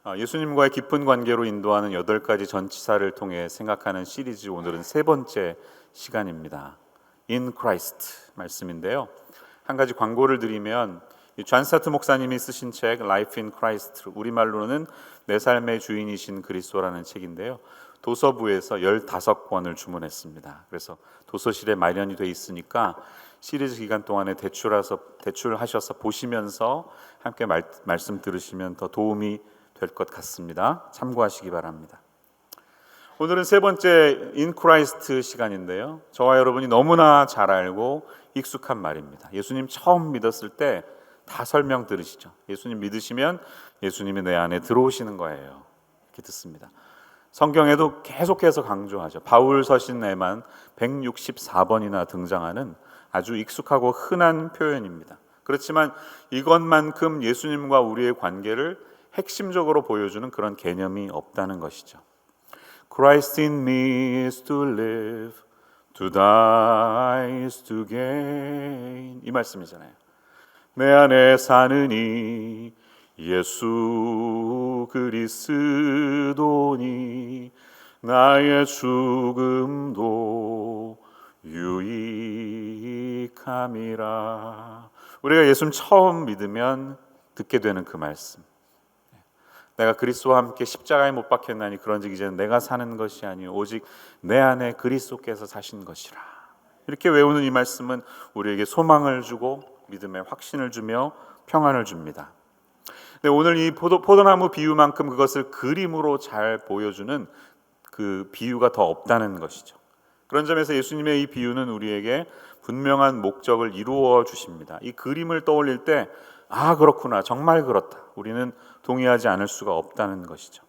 예수님과의 깊은 관계로 인도하는 8가지 전치사를 통해 생각하는 시리즈, 오늘은 세 번째 시간입니다. In Christ 말씀인데요. 한 가지 광고를 드리면 존 스타트 목사님이 쓰신 책 Life in Christ, 우리말로는 내 삶의 주인이신 그리스도라는 책인데요. 도서부에서 15권을 주문했습니다. 그래서 도서실에 마련이 돼 있으니까 시리즈 기간 동안에 대출하셔서 보시면서 함께 말씀 들으시면 더 도움이 될 것 같습니다. 참고하시기 바랍니다. 오늘은 세 번째 In Christ 시간인데요. 저와 여러분이 너무나 잘 알고 익숙한 말입니다. 예수님 처음 믿었을 때 다 설명 들으시죠. 예수님 믿으시면 예수님이 내 안에 들어오시는 거예요. 이렇게 듣습니다. 성경에도 계속해서 강조하죠. 바울 서신에만 164번이나 등장하는 아주 익숙하고 흔한 표현입니다. 그렇지만 이것만큼 예수님과 우리의 관계를 핵심적으로 보여주는 그런 개념이 없다는 것이죠. Christ in me is to live, to die is to gain. 이 말씀이잖아요. 내 안에 사느니 예수 그리스도니 나의 죽음도 유익함이라. 우리가 예수님 처음 믿으면 듣게 되는 그 말씀. 내가 그리스도와 함께 십자가에 못 박혔나니 그런즉 이제는 내가 사는 것이 아니요 오직 내 안에 그리스도께서 사신 것이라. 이렇게 외우는 이 말씀은 우리에게 소망을 주고 믿음의 확신을 주며 평안을 줍니다. 근데 오늘 이 포도나무 비유만큼 그것을 그림으로 잘 보여주는 그 비유가 더 없다는 것이죠. 그런 점에서 예수님의 이 비유는 우리에게 분명한 목적을 이루어 주십니다. 이 그림을 떠올릴 때 그렇구나, 정말 그렇다, 우리는 동의하지 않을 수가 없다는 것이죠.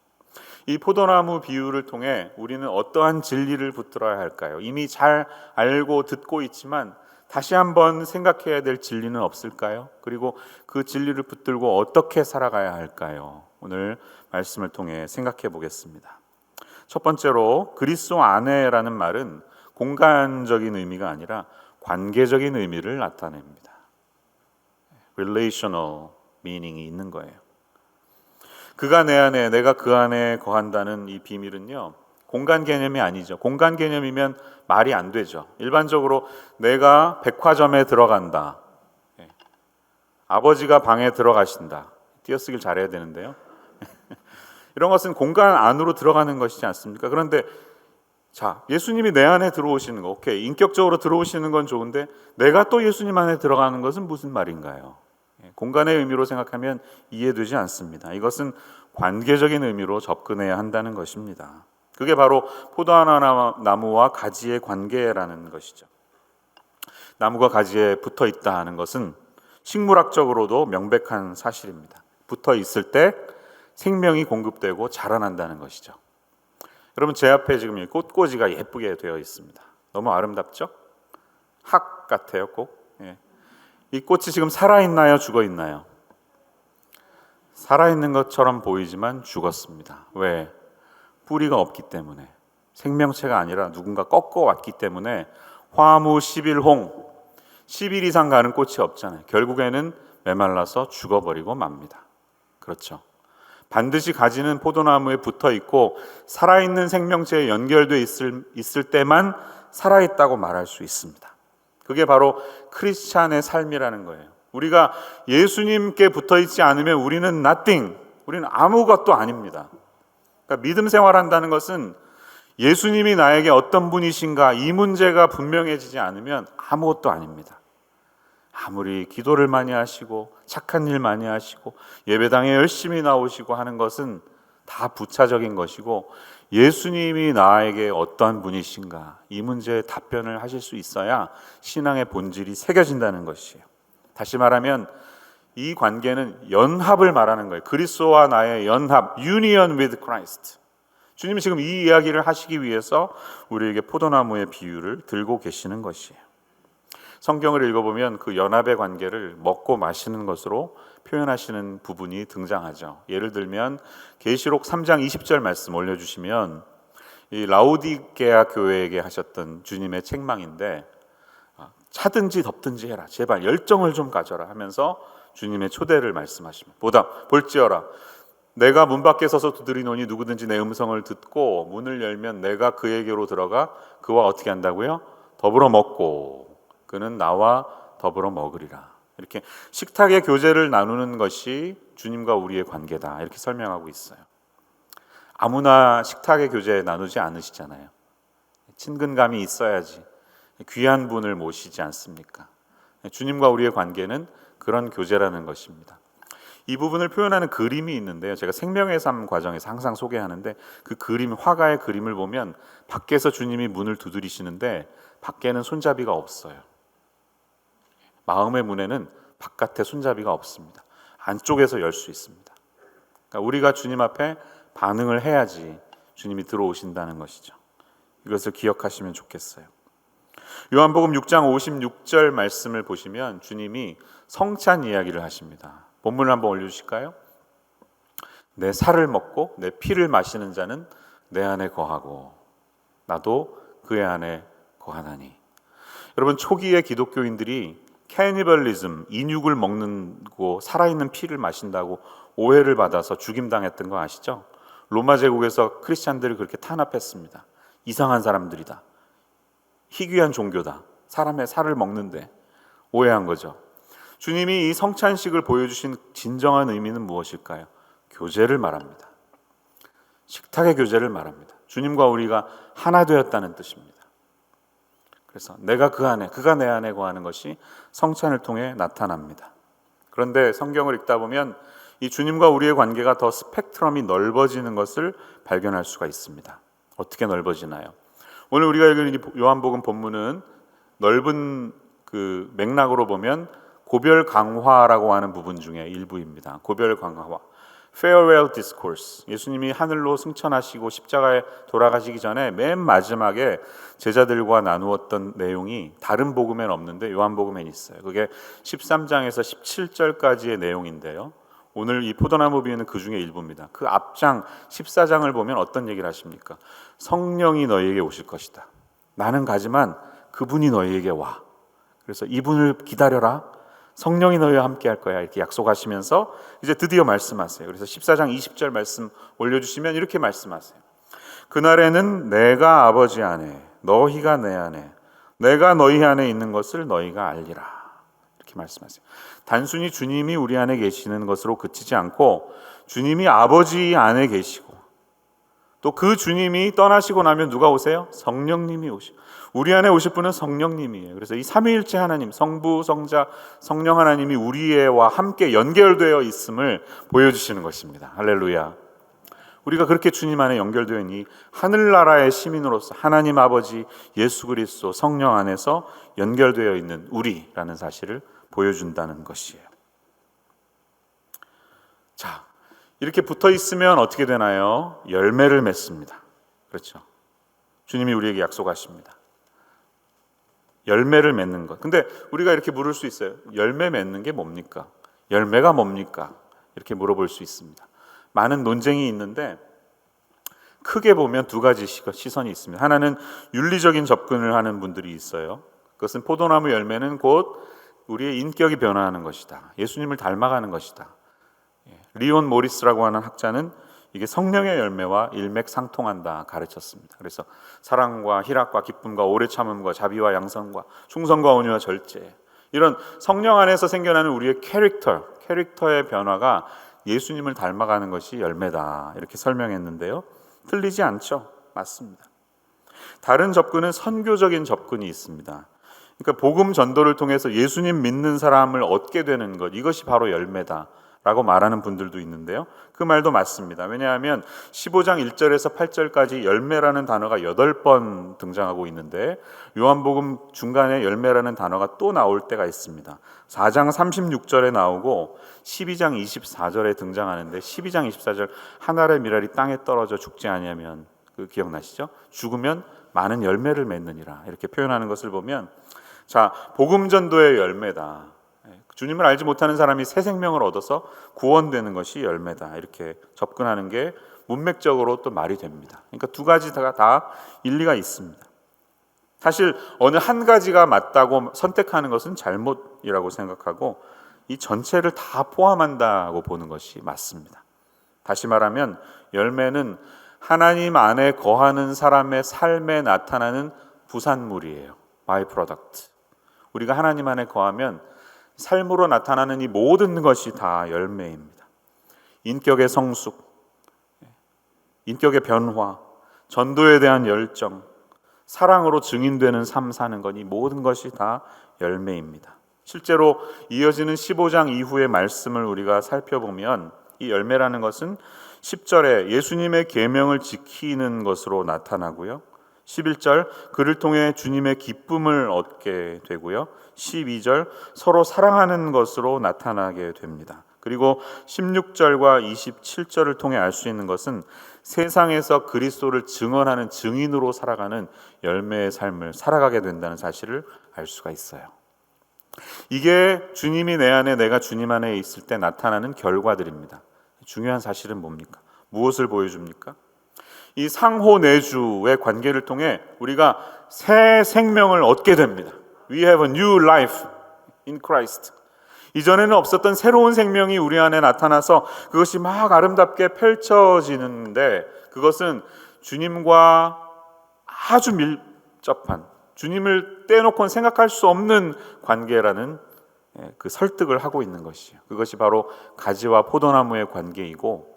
이 포도나무 비유를 통해 우리는 어떠한 진리를 붙들어야 할까요? 이미 잘 알고 듣고 있지만 다시 한번 생각해야 될 진리는 없을까요? 그리고 그 진리를 붙들고 어떻게 살아가야 할까요? 오늘 말씀을 통해 생각해 보겠습니다. 첫 번째로 그리스도 안에라는 말은 공간적인 의미가 아니라 관계적인 의미를 나타냅니다. relational meaning이 있는 거예요. 그가 내 안에, 내가 그 안에 거한다는 이 비밀은요, 공간 개념이 아니죠. 공간 개념이면 말이 안 되죠. 일반적으로 내가 백화점에 들어간다, 아버지가 방에 들어가신다, 띄어쓰기를 잘해야 되는데요. 이런 것은 공간 안으로 들어가는 것이지 않습니까? 그런데 예수님이 내 안에 들어오시는 거, 오케이, 인격적으로 들어오시는 건 좋은데 내가 또 예수님 안에 들어가는 것은 무슨 말인가요? 공간의 의미로 생각하면 이해되지 않습니다. 이것은 관계적인 의미로 접근해야 한다는 것입니다. 그게 바로 포도나무와 가지의 관계라는 것이죠. 나무가 가지에 붙어 있다 하는 것은 식물학적으로도 명백한 사실입니다. 붙어 있을 때 생명이 공급되고 자라난다는 것이죠. 여러분, 제 앞에 지금 이 꽃꽂이가 예쁘게 되어 있습니다. 너무 아름답죠? 학 같아요, 꼭. 이 꽃이 지금 살아있나요, 죽어있나요? 살아있는 것처럼 보이지만 죽었습니다. 왜? 뿌리가 없기 때문에, 생명체가 아니라 누군가 꺾어왔기 때문에. 화무 10일홍, 10일 이상 가는 꽃이 없잖아요. 결국에는 메말라서 죽어버리고 맙니다. 그렇죠. 반드시 가지는 포도나무에 붙어 있고 살아있는 생명체에 연결되어 있을 때만 살아있다고 말할 수 있습니다. 그게 바로 크리스찬의 삶이라는 거예요. 우리가 예수님께 붙어 있지 않으면 우리는 nothing, 우리는 아무것도 아닙니다. 그러니까 믿음 생활한다는 것은 예수님이 나에게 어떤 분이신가, 이 문제가 분명해지지 않으면 아무것도 아닙니다. 아무리 기도를 많이 하시고 착한 일 많이 하시고 예배당에 열심히 나오시고 하는 것은 다 부차적인 것이고, 예수님이 나에게 어떠한 분이신가, 이 문제에 답변을 하실 수 있어야 신앙의 본질이 새겨진다는 것이에요. 다시 말하면 이 관계는 연합을 말하는 거예요. 그리스도와 나의 연합, union with Christ. 주님이 지금 이 이야기를 하시기 위해서 우리에게 포도나무의 비유를 들고 계시는 것이에요. 성경을 읽어보면 그 연합의 관계를 먹고 마시는 것으로 표현하시는 부분이 등장하죠. 예를 들면 계시록 3장 20절 말씀 올려주시면, 이 라오디게아 교회에게 하셨던 주님의 책망인데, 차든지 덥든지 해라, 제발 열정을 좀 가져라 하면서 주님의 초대를 말씀하십니다. 볼지어라, 내가 문 밖에 서서 두드리노니 누구든지 내 음성을 듣고 문을 열면 내가 그에게로 들어가 그와 어떻게 한다고요? 더불어 먹고 그는 나와 더불어 먹으리라. 이렇게 식탁의 교제를 나누는 것이 주님과 우리의 관계다, 이렇게 설명하고 있어요. 아무나 식탁의 교제 나누지 않으시잖아요. 친근감이 있어야지 귀한 분을 모시지 않습니까? 주님과 우리의 관계는 그런 교제라는 것입니다. 이 부분을 표현하는 그림이 있는데요, 제가 생명의 삶 과정에서 항상 소개하는데, 그 그림, 화가의 그림을 보면 밖에서 주님이 문을 두드리시는데 밖에는 손잡이가 없어요. 마음의 문에는 바깥에 손잡이가 없습니다. 안쪽에서 열 수 있습니다. 그러니까 우리가 주님 앞에 반응을 해야지 주님이 들어오신다는 것이죠. 이것을 기억하시면 좋겠어요. 요한복음 6장 56절 말씀을 보시면 주님이 성찬 이야기를 하십니다. 본문을 한번 올려주실까요? 내 살을 먹고 내 피를 마시는 자는 내 안에 거하고 나도 그의 안에 거하나니. 여러분, 초기의 기독교인들이 캐니벌리즘, 인육을 먹는 거, 살아있는 피를 마신다고 오해를 받아서 죽임당했던 거 아시죠? 로마 제국에서 크리스찬들이 그렇게 탄압했습니다. 이상한 사람들이다, 희귀한 종교다, 사람의 살을 먹는데, 오해한 거죠. 주님이 이 성찬식을 보여주신 진정한 의미는 무엇일까요? 교제를 말합니다. 식탁의 교제를 말합니다. 주님과 우리가 하나 되었다는 뜻입니다. 그래서 내가 그 안에, 그가 내 안에 거하는 것이 성찬을 통해 나타납니다. 그런데 성경을 읽다 보면 이 주님과 우리의 관계가 더 스펙트럼이 넓어지는 것을 발견할 수가 있습니다. 어떻게 넓어지나요? 오늘 우리가 읽은 요한복음 본문은 넓은 그 맥락으로 보면 고별 강화라고 하는 부분 중에 일부입니다. 고별 강화, farewell discourse. 예수님이 하늘로 승천하시고 십자가에 돌아가시기 전에 맨 마지막에 제자들과 나누었던 내용이 다른 복음엔 없는데 요한복음엔 있어요. 그게 13장에서 17절까지의 내용인데요, 오늘 이 포도나무 비유는 그 중에 일부입니다. 그 앞장 14장을 보면 어떤 얘기를 하십니까? 성령이 너희에게 오실 것이다. 나는 가지만 그분이 너희에게 와. 그래서 이분을 기다려라. 성령이 너희와 함께 할 거야. 이렇게 약속하시면서 이제 드디어 말씀하세요. 그래서 14장 20절 말씀 올려주시면 이렇게 말씀하세요. 그날에는 내가 아버지 안에, 너희가 내 안에, 내가 너희 안에 있는 것을 너희가 알리라. 이렇게 말씀하세요. 단순히 주님이 우리 안에 계시는 것으로 그치지 않고 주님이 아버지 안에 계시고 또 그 주님이 떠나시고 나면 누가 오세요? 성령님이 오시고, 우리 안에 오실 분은 성령님이에요. 그래서 이 삼위일체 하나님, 성부, 성자, 성령 하나님이 우리와 함께 연결되어 있음을 보여주시는 것입니다. 할렐루야. 우리가 그렇게 주님 안에 연결되어 있는 이 하늘나라의 시민으로서 하나님 아버지, 예수 그리스도, 성령 안에서 연결되어 있는 우리라는 사실을 보여준다는 것이에요. 자, 이렇게 붙어 있으면 어떻게 되나요? 열매를 맺습니다. 그렇죠. 주님이 우리에게 약속하십니다. 열매를 맺는 것. 근데 우리가 이렇게 물을 수 있어요. 열매 맺는 게 뭡니까? 열매가 뭡니까? 이렇게 물어볼 수 있습니다. 많은 논쟁이 있는데 크게 보면 두 가지 시선이 있습니다. 하나는 윤리적인 접근을 하는 분들이 있어요. 그것은 포도나무 열매는 곧 우리의 인격이 변화하는 것이다. 예수님을 닮아가는 것이다. 리온 모리스라고 하는 학자는 이게 성령의 열매와 일맥상통한다 가르쳤습니다. 그래서 사랑과 희락과 기쁨과 오래 참음과 자비와 양선과 충성과 온유와 절제, 이런 성령 안에서 생겨나는 우리의 캐릭터의 변화가 예수님을 닮아가는 것이 열매다, 이렇게 설명했는데요, 틀리지 않죠. 맞습니다. 다른 접근은 선교적인 접근이 있습니다. 그러니까 복음 전도를 통해서 예수님 믿는 사람을 얻게 되는 것, 이것이 바로 열매다 라고 말하는 분들도 있는데요, 그 말도 맞습니다. 왜냐하면 15장 1절에서 8절까지 열매라는 단어가 8번 등장하고 있는데 요한복음 중간에 열매라는 단어가 또 나올 때가 있습니다. 4장 36절에 나오고 12장 24절에 등장하는데 12장 24절 한 알의 미랄이 땅에 떨어져 죽지 아니하면, 그 기억나시죠? 죽으면 많은 열매를 맺느니라, 이렇게 표현하는 것을 보면, 자, 복음 전도의 열매다, 주님을 알지 못하는 사람이 새 생명을 얻어서 구원되는 것이 열매다, 이렇게 접근하는 게 문맥적으로 또 말이 됩니다. 그러니까 두 가지 다 일리가 있습니다. 사실 어느 한 가지가 맞다고 선택하는 것은 잘못이라고 생각하고 이 전체를 다 포함한다고 보는 것이 맞습니다. 다시 말하면 열매는 하나님 안에 거하는 사람의 삶에 나타나는 부산물이에요. 바이 프로덕트. 우리가 하나님 안에 거하면 삶으로 나타나는 이 모든 것이 다 열매입니다. 인격의 성숙, 인격의 변화, 전도에 대한 열정, 사랑으로 증인되는 삶 사는 것, 이 모든 것이 다 열매입니다. 실제로 이어지는 15장 이후의 말씀을 우리가 살펴보면 이 열매라는 것은 10절에 예수님의 계명을 지키는 것으로 나타나고요. 11절 그를 통해 주님의 기쁨을 얻게 되고요. 12절 서로 사랑하는 것으로 나타나게 됩니다. 그리고 16절과 27절을 통해 알 수 있는 것은 세상에서 그리스도를 증언하는 증인으로 살아가는 열매의 삶을 살아가게 된다는 사실을 알 수가 있어요. 이게 주님이 내 안에 내가 주님 안에 있을 때 나타나는 결과들입니다. 중요한 사실은 뭡니까? 무엇을 보여줍니까? 이 상호 내주의 관계를 통해 우리가 새 생명을 얻게 됩니다. We have a new life in Christ. 이전에는 없었던 새로운 생명이 우리 안에 나타나서 그것이 막 아름답게 펼쳐지는데 그것은 주님과 아주 밀접한, 주님을 떼놓고는 생각할 수 없는 관계라는 그 설득을 하고 있는 것이에요. 그것이 바로 가지와 포도나무의 관계이고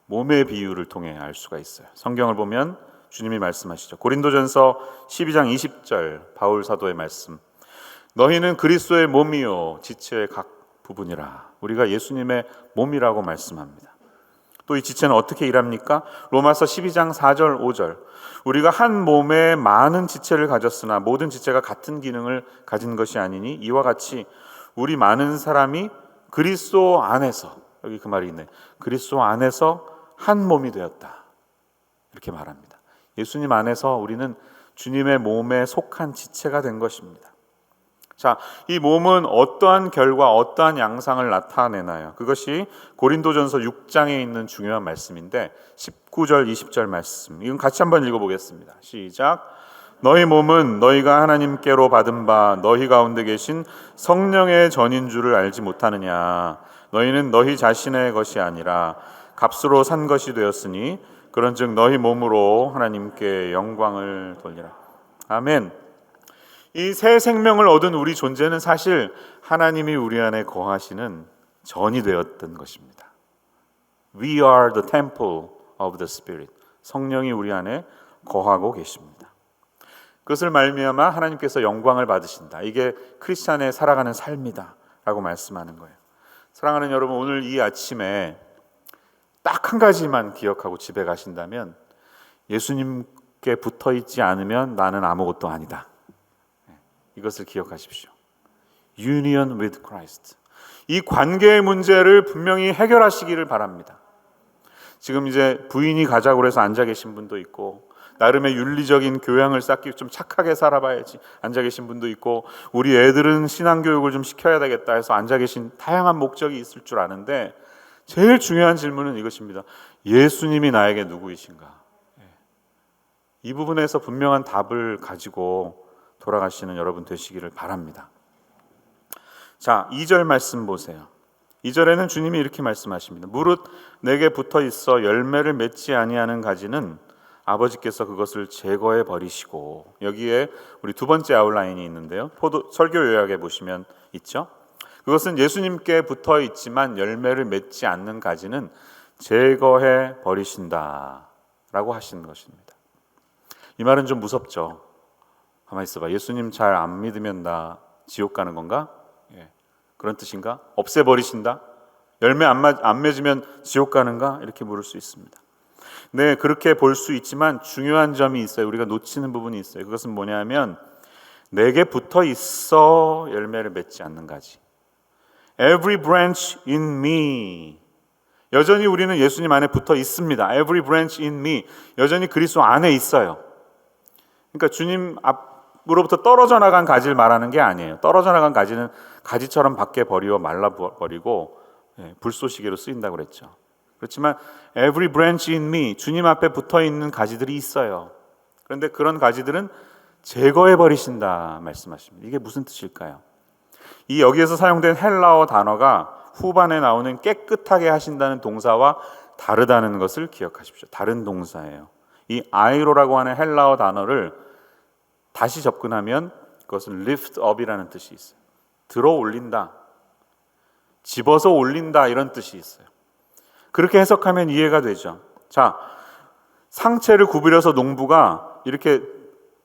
몸의 비유를 통해 알 수가 있어요. 성경을 보면 주님이 말씀하시죠. 고린도전서 12장 20절 바울 사도의 말씀. 너희는 그리스도의 몸이요 지체의 각 부분이라. 우리가 예수님의 몸이라고 말씀합니다. 또 이 지체는 어떻게 일합니까? 로마서 12장 4절 5절. 우리가 한 몸에 많은 지체를 가졌으나 모든 지체가 같은 기능을 가진 것이 아니니 이와 같이 우리 많은 사람이 그리스도 안에서, 여기 그 말이 있네, 그리스도 안에서 한 몸이 되었다, 이렇게 말합니다. 예수님 안에서 우리는 주님의 몸에 속한 지체가 된 것입니다. 자, 이 몸은 어떠한 결과, 어떠한 양상을 나타내나요? 그것이 고린도전서 6장에 있는 중요한 말씀인데 19절, 20절 말씀, 이건 같이 한번 읽어보겠습니다. 시작. 너희 몸은 너희가 하나님께로 받은 바 너희 가운데 계신 성령의 전인 줄을 알지 못하느냐. 너희는 너희 자신의 것이 아니라 값으로 산 것이 되었으니 그런즉 너희 몸으로 하나님께 영광을 돌리라. 아멘. 이 새 생명을 얻은 우리 존재는 사실 하나님이 우리 안에 거하시는 전이 되었던 것입니다. We are the temple of the Spirit. 성령이 우리 안에 거하고 계십니다. 그것을 말미암아 하나님께서 영광을 받으신다. 이게 크리스찬의 살아가는 삶이다 라고 말씀하는 거예요. 사랑하는 여러분, 오늘 이 아침에 딱 한 가지만 기억하고 집에 가신다면 예수님께 붙어있지 않으면 나는 아무것도 아니다. 이것을 기억하십시오. Union with Christ. 이 관계의 문제를 분명히 해결하시기를 바랍니다. 지금 이제 부인이 가자고 해서 앉아 계신 분도 있고, 나름의 윤리적인 교양을 쌓기 좀 착하게 살아봐야지 앉아 계신 분도 있고, 우리 애들은 신앙교육을 좀 시켜야 되겠다 해서 앉아 계신 다양한 목적이 있을 줄 아는데 제일 중요한 질문은 이것입니다. 예수님이 나에게 누구이신가? 이 부분에서 분명한 답을 가지고 돌아가시는 여러분 되시기를 바랍니다. 자, 2절 말씀 보세요. 2절에는 주님이 이렇게 말씀하십니다. 무릇 내게 붙어 있어 열매를 맺지 아니하는 가지는 아버지께서 그것을 제거해 버리시고, 여기에 우리 두 번째 아웃라인이 있는데요. 설교 요약에 보시면 있죠. 그것은 예수님께 붙어 있지만 열매를 맺지 않는 가지는 제거해 버리신다라고 하시는 것입니다. 이 말은 좀 무섭죠. 가만히 있어봐. 예수님 잘 안 믿으면 나 지옥 가는 건가? 그런 뜻인가? 없애버리신다? 열매 안 맺으면 지옥 가는가? 이렇게 물을 수 있습니다. 네, 그렇게 볼 수 있지만 중요한 점이 있어요. 우리가 놓치는 부분이 있어요. 그것은 뭐냐면 내게 붙어 있어 열매를 맺지 않는 가지. Every branch in me. 여전히 우리는 예수님 안에 붙어 있습니다. Every branch in me. 여전히 그리스도 안에 있어요. 그러니까 주님 앞으로부터 떨어져 나간 가지를 말하는 게 아니에요. 떨어져 나간 가지는 가지처럼 밖에 버리고 말라버리고 불쏘시개로 쓰인다고 그랬죠. 그렇지만 every branch in me, 주님 앞에 붙어 있는 가지들이 있어요. 그런데 그런 가지들은 제거해 버리신다 말씀하십니다. 이게 무슨 뜻일까요? 이 여기에서 사용된 헬라어 단어가 후반에 나오는 깨끗하게 하신다는 동사와 다르다는 것을 기억하십시오. 다른 동사예요. 이 아이로라고 하는 헬라어 단어를 다시 접근하면 그것은 lift up이라는 뜻이 있어요. 들어 올린다, 집어서 올린다, 이런 뜻이 있어요. 그렇게 해석하면 이해가 되죠. 자, 상체를 구부려서 농부가 이렇게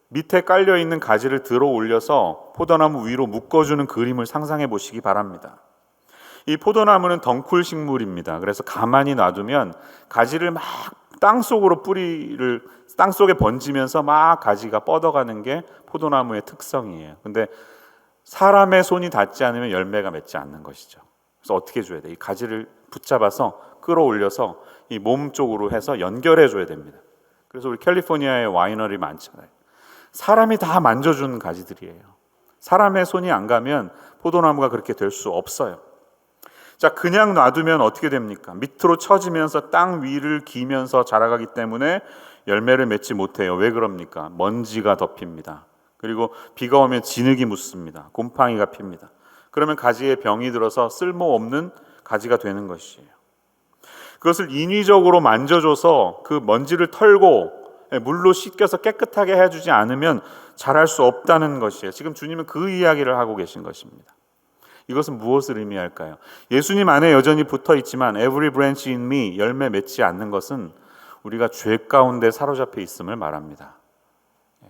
밑에 깔려있는 가지를 들어 올려서 포도나무 위로 묶어주는 그림을 상상해 보시기 바랍니다. 이 포도나무는 덩쿨 식물입니다. 그래서 가만히 놔두면 가지를 막 땅속으로 뿌리를 땅속에 번지면서 막 가지가 뻗어가는 게 포도나무의 특성이에요. 근데 사람의 손이 닿지 않으면 열매가 맺지 않는 것이죠. 그래서 어떻게 해줘야 돼? 이 가지를 붙잡아서 끌어올려서 이 몸 쪽으로 해서 연결해 줘야 됩니다. 그래서 우리 캘리포니아에 와이너리 많잖아요. 사람이 다 만져주는 가지들이에요. 사람의 손이 안 가면 포도나무가 그렇게 될 수 없어요. 자, 그냥 놔두면 어떻게 됩니까? 밑으로 처지면서 땅 위를 기면서 자라가기 때문에 열매를 맺지 못해요. 왜 그럽니까? 먼지가 덮입니다. 그리고 비가 오면 진흙이 묻습니다. 곰팡이가 핍니다. 그러면 가지에 병이 들어서 쓸모없는 가지가 되는 것이에요. 그것을 인위적으로 만져줘서 그 먼지를 털고 물로 씻겨서 깨끗하게 해주지 않으면 자랄 수 없다는 것이에요. 지금 주님은 그 이야기를 하고 계신 것입니다. 이것은 무엇을 의미할까요? 예수님 안에 여전히 붙어 있지만 every branch in me, 열매 맺지 않는 것은 우리가 죄 가운데 사로잡혀 있음을 말합니다.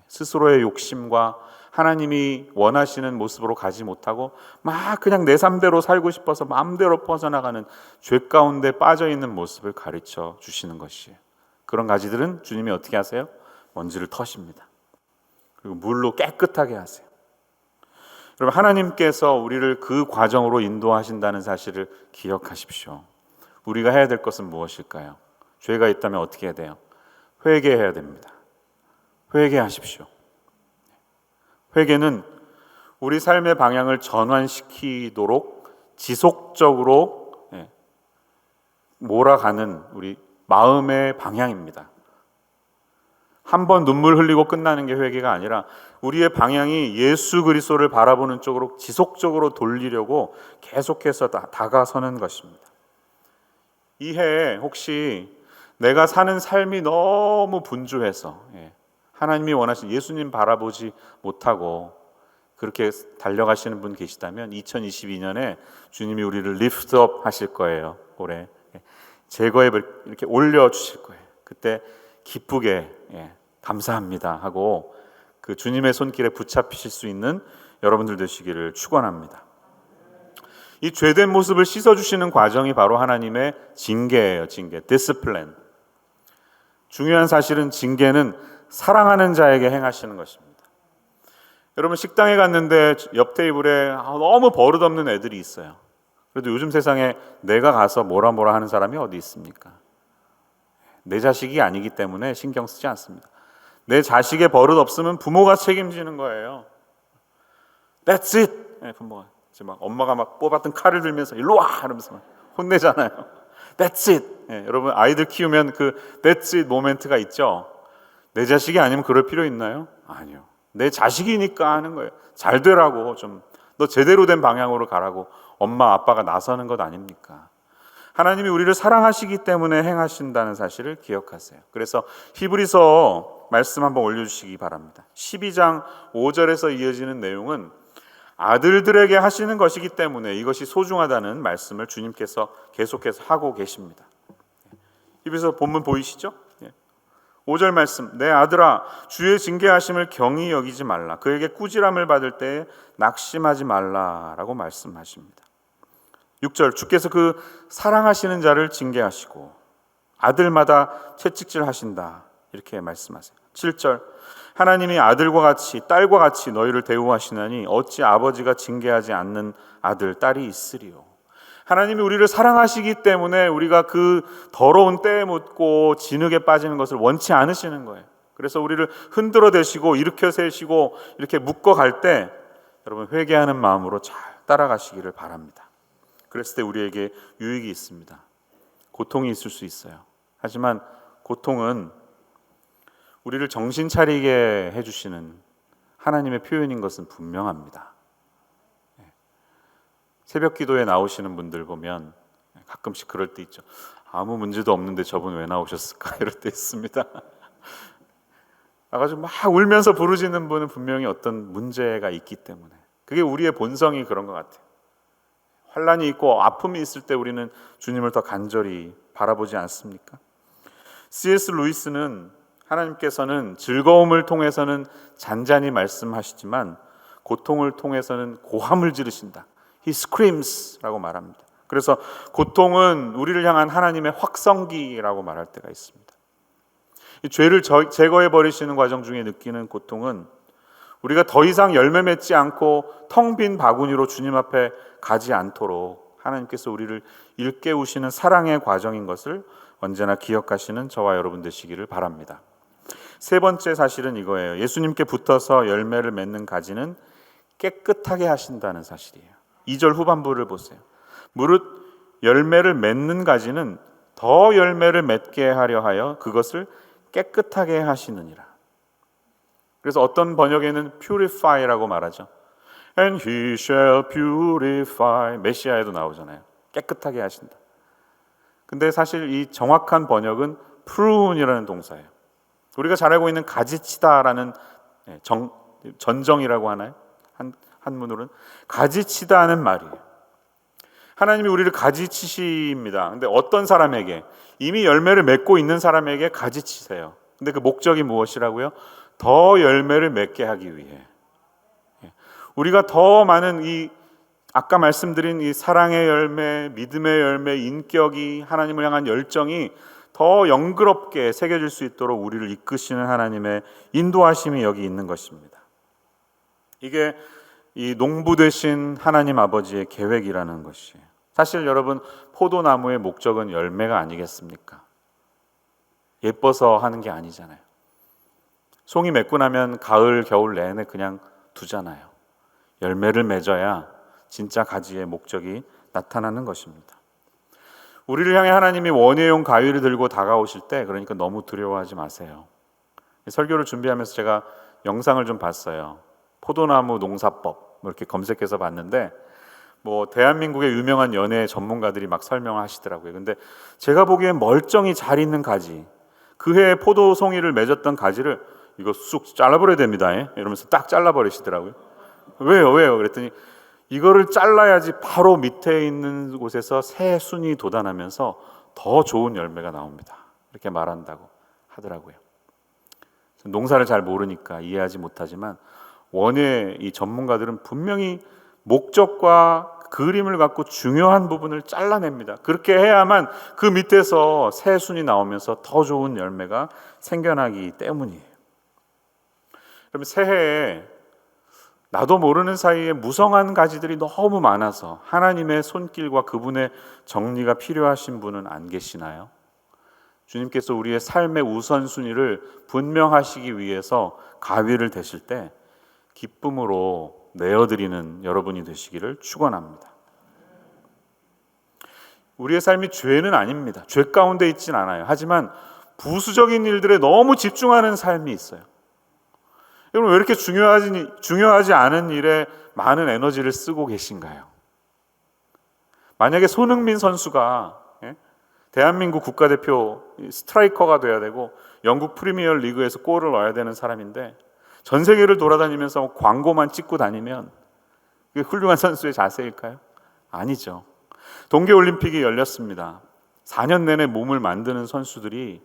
스스로의 욕심과 하나님이 원하시는 모습으로 가지 못하고 막 그냥 내 삶대로 살고 싶어서 마음대로 퍼져나가는 죄 가운데 빠져있는 모습을 가르쳐 주시는 것이에요. 그런 가지들은 주님이 어떻게 하세요? 먼지를 터십니다. 그리고 물로 깨끗하게 하세요. 여러분, 하나님께서 우리를 그 과정으로 인도하신다는 사실을 기억하십시오. 우리가 해야 될 것은 무엇일까요? 죄가 있다면 어떻게 해야 돼요? 회개해야 됩니다. 회개하십시오. 회개는 우리 삶의 방향을 전환시키도록 지속적으로 몰아가는 우리 마음의 방향입니다. 한 번 눈물 흘리고 끝나는 게 회개가 아니라 우리의 방향이 예수 그리스도를 바라보는 쪽으로 지속적으로 돌리려고 계속해서 다가서는 것입니다. 이 해에 혹시 내가 사는 삶이 너무 분주해서 하나님이 원하신 예수님 바라보지 못하고 그렇게 달려가시는 분 계시다면 2022년에 주님이 우리를 리프트업 하실 거예요. 올해 제거에 이렇게 올려주실 거예요. 그때 기쁘게 감사합니다 하고 그 주님의 손길에 붙잡히실 수 있는 여러분들 되시기를 축원합니다. 이 죄된 모습을 씻어주시는 과정이 바로 하나님의 징계예요. 징계, 디스플레인. 중요한 사실은 징계는 사랑하는 자에게 행하시는 것입니다. 여러분, 식당에 갔는데 옆 테이블에 너무 버릇없는 애들이 있어요. 그래도 요즘 세상에 내가 가서 뭐라 하는 사람이 어디 있습니까? 내 자식이 아니기 때문에 신경 쓰지 않습니다. 내 자식의 버릇 없으면 부모가 책임지는 거예요. That's it. 부모가 막 엄마가 막 뽑았던 칼을 들면서 일로 와 이러면서 막 혼내잖아요. That's it. 여러분, 아이들 키우면 그 That's it 모멘트가 있죠. 내 자식이 아니면 그럴 필요 있나요? 아니요. 내 자식이니까 하는 거예요. 잘 되라고, 좀 너 제대로 된 방향으로 가라고 엄마 아빠가 나서는 것 아닙니까? 하나님이 우리를 사랑하시기 때문에 행하신다는 사실을 기억하세요. 그래서 히브리서 말씀 한번 올려주시기 바랍니다. 12장 5절에서 이어지는 내용은 아들들에게 하시는 것이기 때문에 이것이 소중하다는 말씀을 주님께서 계속해서 하고 계십니다. 히브리서 본문 보이시죠? 5절 말씀, 내 아들아 주의 징계하심을 경히 여기지 말라. 그에게 꾸지람을 받을 때에 낙심하지 말라라고 말씀하십니다. 6절, 주께서 그 사랑하시는 자를 징계하시고 아들마다 채찍질 하신다 이렇게 말씀하세요. 7절, 하나님이 아들과 같이 딸과 같이 너희를 대우하시나니 어찌 아버지가 징계하지 않는 아들 딸이 있으리요. 하나님이 우리를 사랑하시기 때문에 우리가 그 더러운 때에 묻고 진흙에 빠지는 것을 원치 않으시는 거예요. 그래서 우리를 흔들어 대시고 일으켜 세시고 이렇게 묶어갈 때 여러분 회개하는 마음으로 잘 따라가시기를 바랍니다. 그랬을 때 우리에게 유익이 있습니다. 고통이 있을 수 있어요. 하지만 고통은 우리를 정신 차리게 해주시는 하나님의 표현인 것은 분명합니다. 새벽 기도에 나오시는 분들 보면 가끔씩 그럴 때 있죠. 아무 문제도 없는데 저분 왜 나오셨을까 이럴 때 있습니다. 나가지고 막 울면서 부르짖는 분은 분명히 어떤 문제가 있기 때문에, 그게 우리의 본성이 그런 것 같아요. 환난이 있고 아픔이 있을 때 우리는 주님을 더 간절히 바라보지 않습니까? C.S. 루이스는 하나님께서는 즐거움을 통해서는 잔잔히 말씀하시지만 고통을 통해서는 고함을 지르신다. He screams라고 말합니다. 그래서 고통은 우리를 향한 하나님의 확성기라고 말할 때가 있습니다. 이 죄를 제거해 버리시는 과정 중에 느끼는 고통은 우리가 더 이상 열매 맺지 않고 텅 빈 바구니로 주님 앞에 가지 않도록 하나님께서 우리를 일깨우시는 사랑의 과정인 것을 언제나 기억하시는 저와 여러분 되시기를 바랍니다. 세 번째 사실은 이거예요. 예수님께 붙어서 열매를 맺는 가지는 깨끗하게 하신다는 사실이에요. 2절 후반부를 보세요. 무릇 열매를 맺는 가지는 더 열매를 맺게 하려 하여 그것을 깨끗하게 하시느니라. 그래서 어떤 번역에는 purify라고 말하죠. And he shall purify. 메시아에도 나오잖아요. 깨끗하게 하신다. 근데 사실 이 정확한 번역은 prune이라는 동사예요. 우리가 잘 알고 있는 가지치다라는 전정이라고 하나요? 한문으로는 가지치다는 말이에요. 하나님이 우리를 가지치십니다. 근데 어떤 사람에게, 이미 열매를 맺고 있는 사람에게 가지치세요. 근데 그 목적이 무엇이라고요? 더 열매를 맺게 하기 위해. 우리가 더 많은 이 아까 말씀드린 이 사랑의 열매, 믿음의 열매, 인격이, 하나님을 향한 열정이 더 영그럽게 새겨질 수 있도록 우리를 이끄시는 하나님의 인도하심이 여기 있는 것입니다. 이게 이 농부 되신 하나님 아버지의 계획이라는 것이에요. 사실 여러분, 포도나무의 목적은 열매가 아니겠습니까? 예뻐서 하는 게 아니잖아요. 송이 맺고 나면 가을, 겨울 내내 그냥 두잖아요. 열매를 맺어야 진짜 가지의 목적이 나타나는 것입니다. 우리를 향해 하나님이 원예용 가위를 들고 다가오실 때, 그러니까 너무 두려워하지 마세요. 설교를 준비하면서 제가 영상을 좀 봤어요. 포도나무 농사법 이렇게 검색해서 봤는데 대한민국의 유명한 연예 전문가들이 막 설명하시더라고요. 근데 제가 보기엔 멀쩡히 잘 있는 가지, 그 해에 포도송이를 맺었던 가지를 이거 쑥 잘라버려야 됩니다. 이러면서 딱 잘라버리시더라고요. 왜요? 그랬더니 이거를 잘라야지 바로 밑에 있는 곳에서 새 순이 돋아나면서 더 좋은 열매가 나옵니다. 이렇게 말한다고 하더라고요. 농사를 잘 모르니까 이해하지 못하지만 원예 이 전문가들은 분명히 목적과 그림을 갖고 중요한 부분을 잘라냅니다. 그렇게 해야만 그 밑에서 새 순이 나오면서 더 좋은 열매가 생겨나기 때문이에요. 그러면 새해에 나도 모르는 사이에 무성한 가지들이 너무 많아서 하나님의 손길과 그분의 정리가 필요하신 분은 안 계시나요? 주님께서 우리의 삶의 우선순위를 분명하시기 위해서 가위를 대실 때 기쁨으로 내어드리는 여러분이 되시기를 축원합니다. 우리의 삶이 죄는 아닙니다. 죄 가운데 있진 않아요. 하지만 부수적인 일들에 너무 집중하는 삶이 있어요. 여러분, 왜 이렇게 중요하지 않은 일에 많은 에너지를 쓰고 계신가요? 만약에 손흥민 선수가 대한민국 국가대표 스트라이커가 돼야 되고 영국 프리미어 리그에서 골을 넣어야 되는 사람인데 전 세계를 돌아다니면서 광고만 찍고 다니면 그게 훌륭한 선수의 자세일까요? 아니죠. 동계올림픽이 열렸습니다. 4년 내내 몸을 만드는 선수들이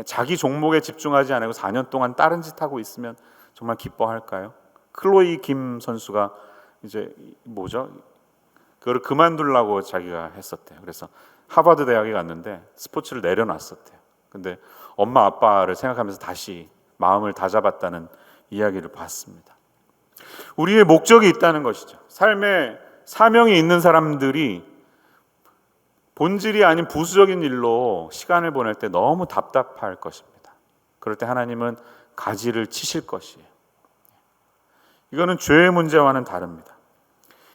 자기 종목에 집중하지 않고 4년 동안 다른 짓 하고 있으면 정말 기뻐할까요? 클로이 김 선수가 이제 그거를 그만두려고 자기가 했었대요. 그래서 하버드 대학에 갔는데 스포츠를 내려놨었대요. 근데 엄마 아빠를 생각하면서 다시 마음을 다잡았다는 이야기를 봤습니다. 우리의 목적이 있다는 것이죠. 삶에 사명이 있는 사람들이 본질이 아닌 부수적인 일로 시간을 보낼 때 너무 답답할 것입니다. 그럴 때 하나님은 가지를 치실 것이에요. 이거는 죄의 문제와는 다릅니다.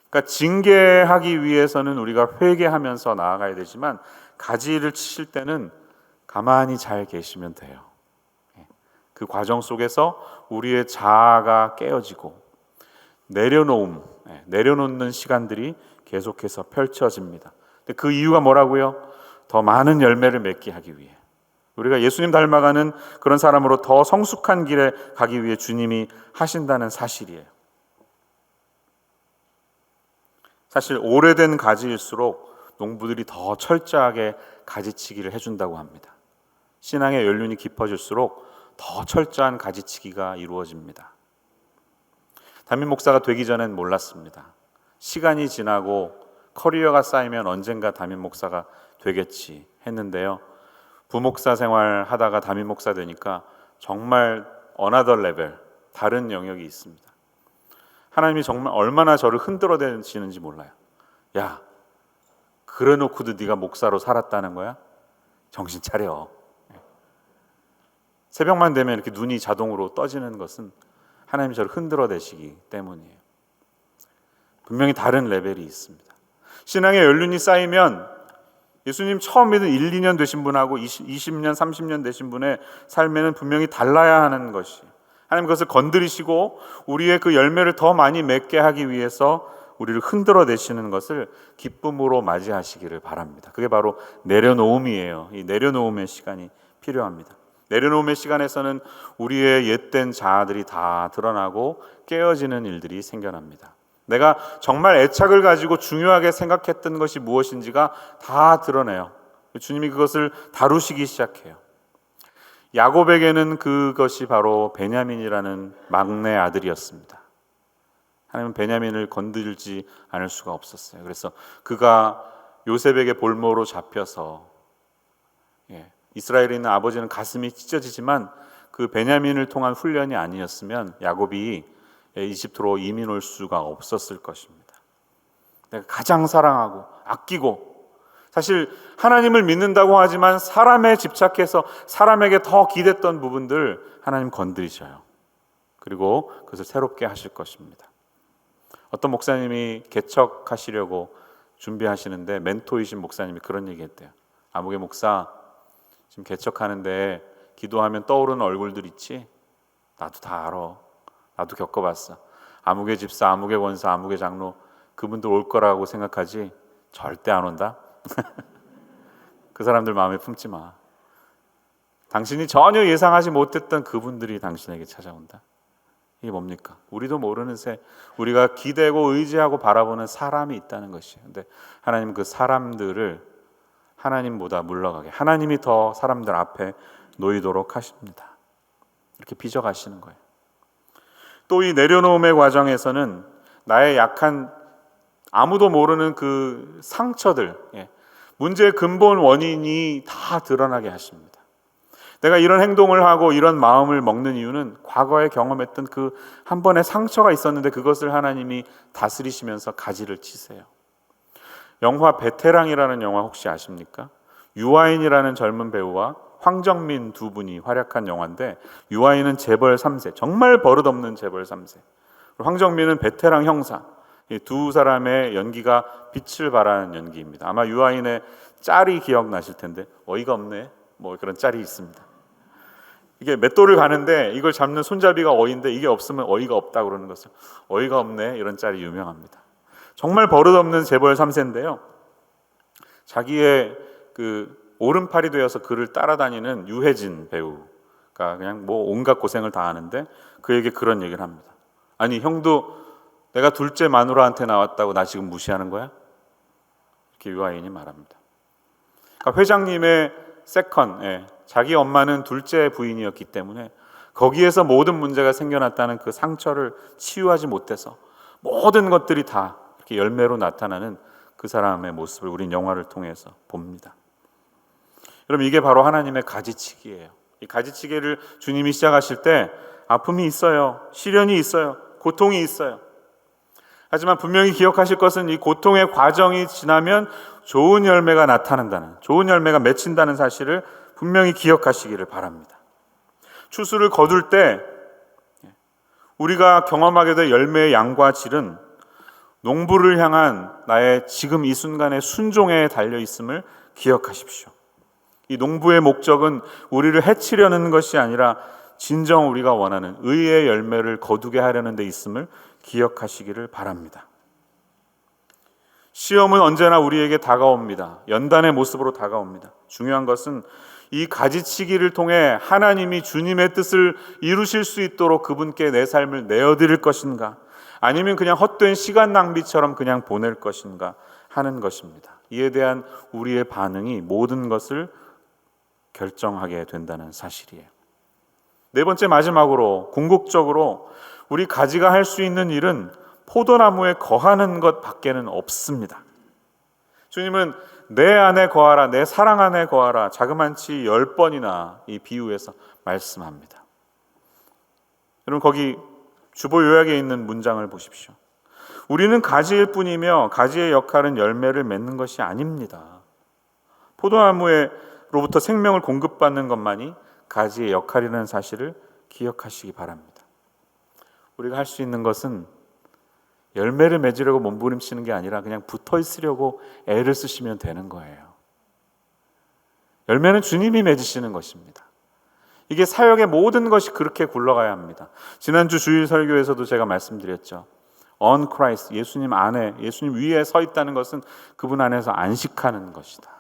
그러니까 징계하기 위해서는 우리가 회개하면서 나아가야 되지만 가지를 치실 때는 가만히 잘 계시면 돼요. 그 과정 속에서 우리의 자아가 깨어지고 내려놓는 시간들이 계속해서 펼쳐집니다. 그 이유가 뭐라고요? 더 많은 열매를 맺게 하기 위해, 우리가 예수님 닮아가는 그런 사람으로 더 성숙한 길에 가기 위해 주님이 하신다는 사실이에요. 사실 오래된 가지일수록 농부들이 더 철저하게 가지치기를 해준다고 합니다. 신앙의 연륜이 깊어질수록 더 철저한 가지치기가 이루어집니다. 담임 목사가 되기 전엔 몰랐습니다. 시간이 지나고 커리어가 쌓이면 언젠가 담임 목사가 되겠지 했는데요. 부목사 생활 하다가 담임 목사 되니까 정말 어나더 레벨, 다른 영역이 있습니다. 하나님이 정말 얼마나 저를 흔들어 대시는지 몰라요. 야, 그래 놓고도 네가 목사로 살았다는 거야? 정신 차려. 새벽만 되면 이렇게 눈이 자동으로 떠지는 것은 하나님이 저를 흔들어 대시기 때문이에요. 분명히 다른 레벨이 있습니다. 신앙의 연륜이 쌓이면 예수님 처음 믿은 1, 2년 되신 분하고 20년, 30년 되신 분의 삶에는 분명히 달라야 하는 것이, 하나님 그것을 건드리시고 우리의 그 열매를 더 많이 맺게 하기 위해서 우리를 흔들어 내시는 것을 기쁨으로 맞이하시기를 바랍니다. 그게 바로 내려놓음이에요. 이 내려놓음의 시간이 필요합니다. 내려놓음의 시간에서는 우리의 옛된 자아들이 다 드러나고 깨어지는 일들이 생겨납니다. 내가 정말 애착을 가지고 중요하게 생각했던 것이 무엇인지가 다 드러내요. 주님이 그것을 다루시기 시작해요. 야곱에게는 그것이 바로 베냐민이라는 막내 아들이었습니다. 하나님은 베냐민을 건들지 않을 수가 없었어요. 그래서 그가 요셉에게 볼모로 잡혀서, 이스라엘에 있는 아버지는 가슴이 찢어지지만 그 베냐민을 통한 훈련이 아니었으면 야곱이 이집트로 이민 올 수가 없었을 것입니다. 내가 가장 사랑하고 아끼고, 사실 하나님을 믿는다고 하지만 사람에 집착해서 사람에게 더 기댔던 부분들 하나님 건드리셔요. 그리고 그것을 새롭게 하실 것입니다. 어떤 목사님이 개척하시려고 준비하시는데 멘토이신 목사님이 그런 얘기 했대요. 아무개 목사, 지금 개척하는데 기도하면 떠오르는 얼굴들 있지? 나도 다 알아. 나도 겪어봤어. 아무개 집사, 아무개 권사, 아무개 장로, 그분들 올 거라고 생각하지 절대 안 온다. 그 사람들 마음에 품지 마. 당신이 전혀 예상하지 못했던 그분들이 당신에게 찾아온다. 이게 뭡니까? 우리도 모르는 새, 우리가 기대고 의지하고 바라보는 사람이 있다는 것이에요. 근데 하나님은 그 사람들을 하나님보다 물러가게, 하나님이 더 사람들 앞에 놓이도록 하십니다. 이렇게 빚어가시는 거예요. 또 이 내려놓음의 과정에서는 나의 약한, 아무도 모르는 그 상처들, 문제의 근본 원인이 다 드러나게 하십니다. 내가 이런 행동을 하고 이런 마음을 먹는 이유는 과거에 경험했던 그 한 번의 상처가 있었는데 그것을 하나님이 다스리시면서 가지를 치세요. 영화 베테랑이라는 영화 혹시 아십니까? 유아인이라는 젊은 배우와 황정민 두 분이 활약한 영화인데, 유아인은 재벌 3세, 정말 버릇없는 재벌 3세, 황정민은 베테랑 형사, 이 두 사람의 연기가 빛을 발하는 연기입니다. 아마 유아인의 짤이 기억나실 텐데, 어이가 없네, 뭐 그런 짤이 있습니다. 이게 맷돌을 가는데 이걸 잡는 손잡이가 어이인데 이게 없으면 어이가 없다 그러는 것을, 어이가 없네, 이런 짤이 유명합니다. 정말 버릇없는 재벌 3세인데요, 자기의 그 오른팔이 되어서 그를 따라다니는 유해진 배우가 그냥 뭐 온갖 고생을 다 하는데 그에게 그런 얘기를 합니다. 아니, 형도 내가 둘째 마누라한테 나왔다고 나 지금 무시하는 거야? 이렇게 유아인이 말합니다. 그러니까 회장님의 세컨, 자기 엄마는 둘째 부인이었기 때문에 거기에서 모든 문제가 생겨났다는 그 상처를 치유하지 못해서 모든 것들이 다 이렇게 열매로 나타나는 그 사람의 모습을 우린 영화를 통해서 봅니다. 여러분, 이게 바로 하나님의 가지치기예요. 이 가지치기를 주님이 시작하실 때 아픔이 있어요. 시련이 있어요. 고통이 있어요. 하지만 분명히 기억하실 것은 이 고통의 과정이 지나면 좋은 열매가 나타난다는, 좋은 열매가 맺힌다는 사실을 분명히 기억하시기를 바랍니다. 추수를 거둘 때 우리가 경험하게 될 열매의 양과 질은 농부를 향한 나의 지금 이 순간의 순종에 달려 있음을 기억하십시오. 이 농부의 목적은 우리를 해치려는 것이 아니라 진정 우리가 원하는 의의 열매를 거두게 하려는 데 있음을 기억하시기를 바랍니다. 시험은 언제나 우리에게 다가옵니다. 연단의 모습으로 다가옵니다. 중요한 것은 이 가지치기를 통해 하나님이 주님의 뜻을 이루실 수 있도록 그분께 내 삶을 내어드릴 것인가, 아니면 그냥 헛된 시간 낭비처럼 그냥 보낼 것인가 하는 것입니다. 이에 대한 우리의 반응이 모든 것을 결정하게 된다는 사실이에요. 네 번째, 마지막으로 궁극적으로 우리 가지가 할 수 있는 일은 포도나무에 거하는 것 밖에는 없습니다. 주님은 내 안에 거하라, 내 사랑 안에 거하라 자그만치 10번이나 이 비유에서 말씀합니다. 여러분, 거기 주보 요약에 있는 문장을 보십시오. 우리는 가지일 뿐이며 가지의 역할은 열매를 맺는 것이 아닙니다. 포도나무로부터 생명을 공급받는 것만이 가지의 역할이라는 사실을 기억하시기 바랍니다. 우리가 할 수 있는 것은 열매를 맺으려고 몸부림치는 게 아니라 그냥 붙어 있으려고 애를 쓰시면 되는 거예요. 열매는 주님이 맺으시는 것입니다. 이게 사역의 모든 것이 그렇게 굴러가야 합니다. 지난주 주일 설교에서도 제가 말씀드렸죠. On Christ, 예수님 안에, 예수님 위에 서 있다는 것은 그분 안에서 안식하는 것이다.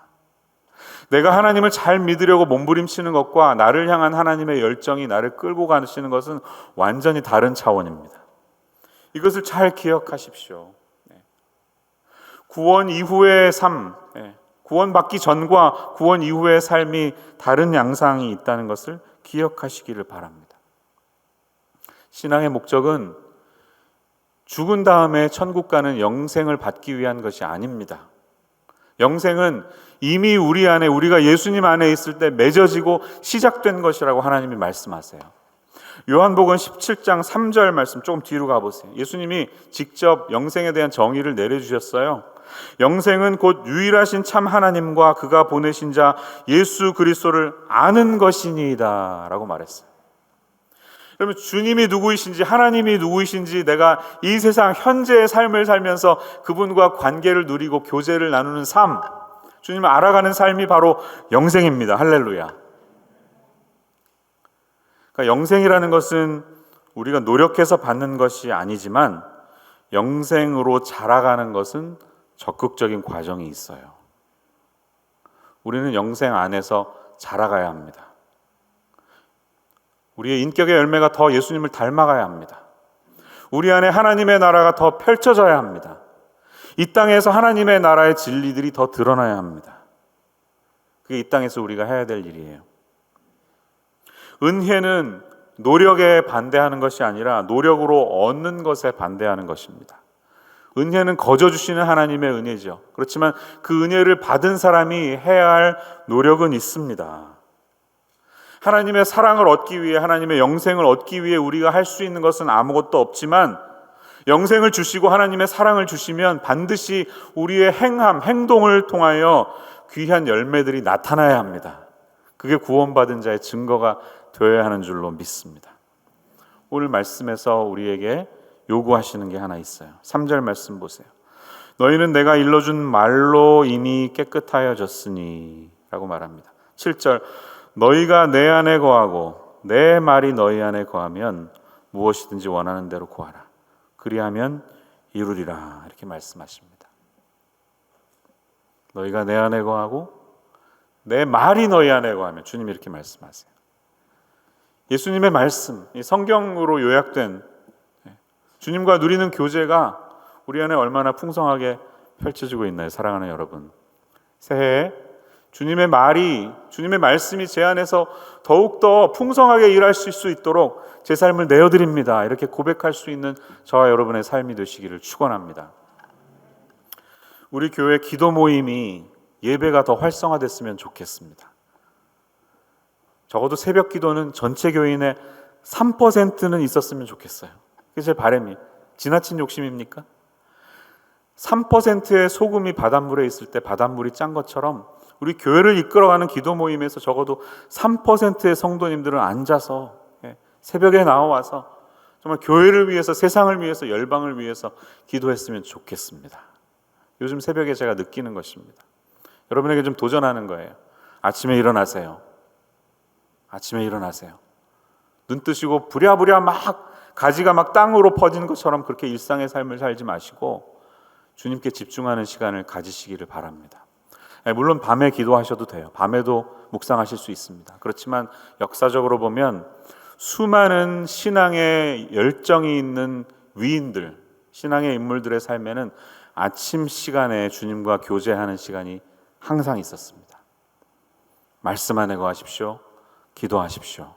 내가 하나님을 잘 믿으려고 몸부림치는 것과 나를 향한 하나님의 열정이 나를 끌고 가시는 것은 완전히 다른 차원입니다. 이것을 잘 기억하십시오. 구원 이후의 삶, 구원받기 전과 구원 이후의 삶이 다른 양상이 있다는 것을 기억하시기를 바랍니다. 신앙의 목적은 죽은 다음에 천국 가는 영생을 받기 위한 것이 아닙니다. 영생은 이미 우리 안에, 우리가 예수님 안에 있을 때 맺어지고 시작된 것이라고 하나님이 말씀하세요. 요한복음 17장 3절 말씀 조금 뒤로 가보세요. 예수님이 직접 영생에 대한 정의를 내려주셨어요. 영생은 곧 유일하신 참 하나님과 그가 보내신 자 예수 그리스도를 아는 것이니이다 라고 말했어요. 여러분, 주님이 누구이신지, 하나님이 누구이신지, 내가 이 세상 현재의 삶을 살면서 그분과 관계를 누리고 교제를 나누는 삶, 주님을 알아가는 삶이 바로 영생입니다. 할렐루야. 그러니까 영생이라는 것은 우리가 노력해서 받는 것이 아니지만 영생으로 자라가는 것은 적극적인 과정이 있어요. 우리는 영생 안에서 자라가야 합니다. 우리의 인격의 열매가 더 예수님을 닮아가야 합니다. 우리 안에 하나님의 나라가 더 펼쳐져야 합니다. 이 땅에서 하나님의 나라의 진리들이 더 드러나야 합니다. 그게 이 땅에서 우리가 해야 될 일이에요. 은혜는 노력에 반대하는 것이 아니라 노력으로 얻는 것에 반대하는 것입니다. 은혜는 거저 주시는 하나님의 은혜죠. 그렇지만 그 은혜를 받은 사람이 해야 할 노력은 있습니다. 하나님의 사랑을 얻기 위해, 하나님의 영생을 얻기 위해 우리가 할 수 있는 것은 아무것도 없지만 영생을 주시고 하나님의 사랑을 주시면 반드시 우리의 행함, 행동을 통하여 귀한 열매들이 나타나야 합니다. 그게 구원받은 자의 증거가 되어야 하는 줄로 믿습니다. 오늘 말씀에서 우리에게 요구하시는 게 하나 있어요. 3절 말씀 보세요. 너희는 내가 일러준 말로 이미 깨끗하여졌으니 라고 말합니다. 7절 너희가 내 안에 거하고 내 말이 너희 안에 거하면 무엇이든지 원하는 대로 구하라. 그리하면 이루리라. 이렇게 말씀하십니다. 너희가 내 안에 거하고 내 말이 너희 안에 거하면, 주님이 이렇게 말씀하세요. 예수님의 말씀, 이 성경으로 요약된 주님과 누리는 교제가 우리 안에 얼마나 풍성하게 펼쳐지고 있나요? 사랑하는 여러분, 새해에 주님의 말이, 주님의 말씀이 제 안에서 더욱더 풍성하게 일하실 수 있도록 제 삶을 내어드립니다. 이렇게 고백할 수 있는 저와 여러분의 삶이 되시기를 축원합니다. 우리 교회 기도 모임이, 예배가 더 활성화됐으면 좋겠습니다. 적어도 새벽 기도는 전체 교인의 3%는 있었으면 좋겠어요. 그게 제 바람이. 지나친 욕심입니까? 3%의 소금이 바닷물에 있을 때 바닷물이 짠 것처럼 우리 교회를 이끌어가는 기도 모임에서 적어도 3%의 성도님들은 앉아서 새벽에 나와서 정말 교회를 위해서, 세상을 위해서, 열방을 위해서 기도했으면 좋겠습니다. 요즘 새벽에 제가 느끼는 것입니다. 여러분에게 좀 도전하는 거예요. 아침에 일어나세요. 아침에 일어나세요. 눈 뜨시고 부랴부랴 막 가지가 막 땅으로 퍼지는 것처럼 그렇게 일상의 삶을 살지 마시고 주님께 집중하는 시간을 가지시기를 바랍니다. 물론 밤에 기도하셔도 돼요. 밤에도 묵상하실 수 있습니다. 그렇지만 역사적으로 보면 수많은 신앙의 열정이 있는 위인들, 신앙의 인물들의 삶에는 아침 시간에 주님과 교제하는 시간이 항상 있었습니다. 말씀 안에 거하십시오. 기도하십시오.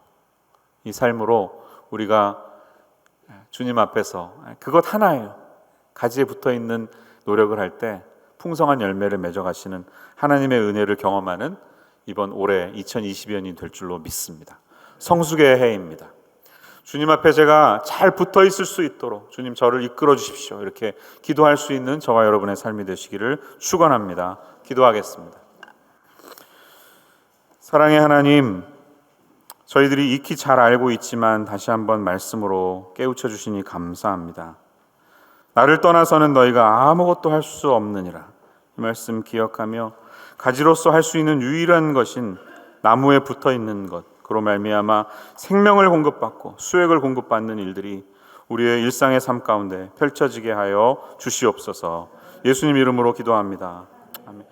이 삶으로 우리가 주님 앞에서 그것 하나예요. 가지에 붙어있는 노력을 할 때 풍성한 열매를 맺어가시는 하나님의 은혜를 경험하는 이번 올해 2020년이 될 줄로 믿습니다. 성숙의 해입니다. 주님 앞에 제가 잘 붙어 있을 수 있도록 주님 저를 이끌어 주십시오. 이렇게 기도할 수 있는 저와 여러분의 삶이 되시기를 축원합니다. 기도하겠습니다. 사랑의 하나님, 저희들이 익히 잘 알고 있지만 다시 한번 말씀으로 깨우쳐 주시니 감사합니다. 나를 떠나서는 너희가 아무것도 할 수 없느니라. 이 말씀 기억하며 가지로서 할 수 있는 유일한 것인 나무에 붙어 있는 것, 그로 말미암아 생명을 공급받고 수액을 공급받는 일들이 우리의 일상의 삶 가운데 펼쳐지게 하여 주시옵소서. 예수님 이름으로 기도합니다. 아멘.